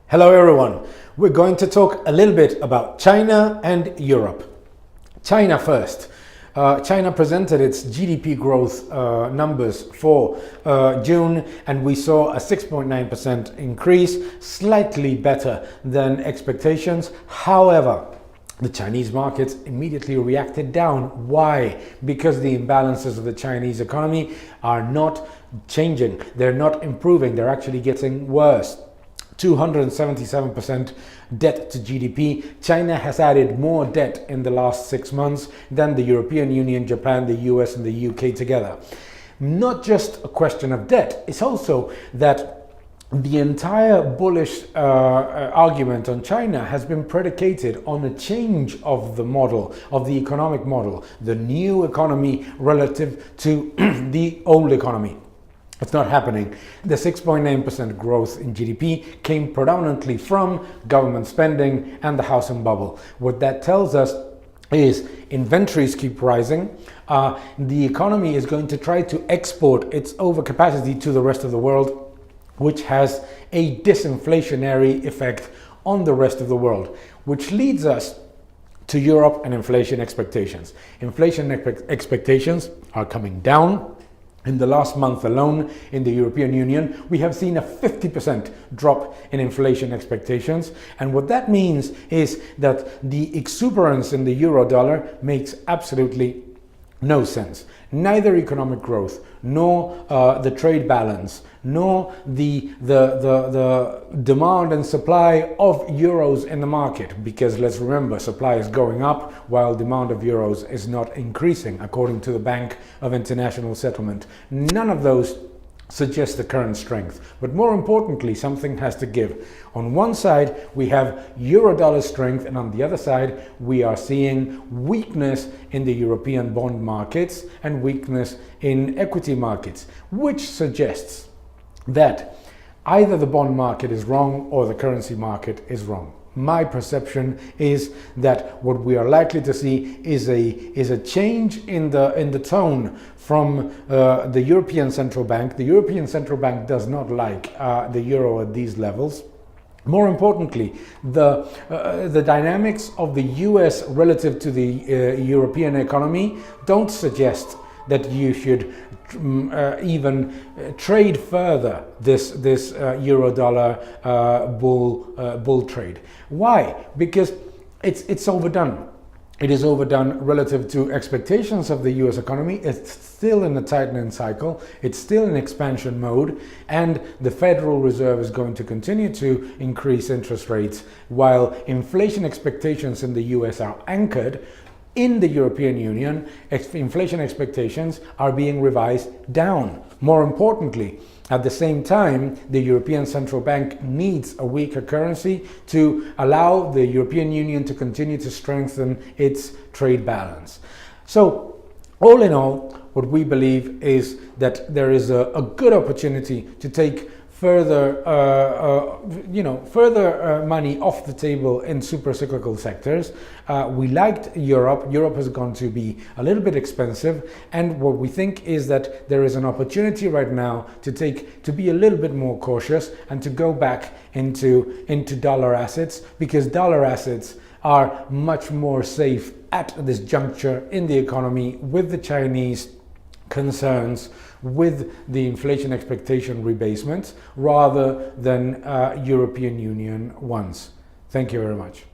Hello everyone, we're going to talk a little bit about China and Europe. China first. China presented its GDP growth numbers for June, and we saw a 6.9% increase, slightly better than expectations. However, the Chinese markets immediately reacted down. Why? Because the imbalances of the Chinese economy are not changing. They're not improving. They're actually getting worse. 277% debt to GDP. China has added more debt in the last 6 months than the European Union, Japan, the US and the UK together. Not just a question of debt, it's also that the entire bullish argument on China has been predicated on a change of the model, of the economic model, the new economy relative to the old economy. It's not happening. The 6.9% growth in GDP came predominantly from government spending and the housing bubble. What that tells us is inventories keep rising. The economy is going to try to export its overcapacity to the rest of the world, which has a disinflationary effect on the rest of the world, which leads us to Europe and inflation expectations. Inflation expectations are coming down. In the last month alone in the European Union, we have seen a 50% drop in inflation expectations. And what that means is that the exuberance in the euro dollar makes absolutely no sense. Neither economic growth, nor the trade balance, nor the demand and supply of euros in the market, because let's remember, supply is going up while demand of euros is not increasing, according to the Bank of International Settlement. None of those suggest the current strength. But more importantly, something has to give. On one side, we have euro-dollar strength, and on the other side, we are seeing weakness in the European bond markets and weakness in equity markets, which suggests that either the bond market is wrong or the currency market is wrong. My perception is that what we are likely to see is a change in the tone from the European Central Bank. The European Central Bank does not like the euro at these levels. More importantly, the dynamics of the US relative to the European economy don't suggest that you should even trade further this euro-dollar bull trade. Why? Because it's overdone. It is overdone relative to expectations of the US economy. It's still in a tightening cycle. It's still in expansion mode, and the Federal Reserve is going to continue to increase interest rates while inflation expectations in the US are anchored. In the European Union, inflation expectations are being revised down. More importantly, at the same time, the European Central Bank needs a weaker currency to allow the European Union to continue to strengthen its trade balance. So, all in all, what we believe is that there is a good opportunity to take further money off the table in super cyclical sectors. We liked Europe. Europe is going to be a little bit expensive, and what we think is that there is an opportunity right now to be a little bit more cautious and to go back into dollar assets, because dollar assets are much more safe at this juncture in the economy, with the Chinese concerns, with the inflation expectation rebasement, rather than European Union ones. Thank you very much.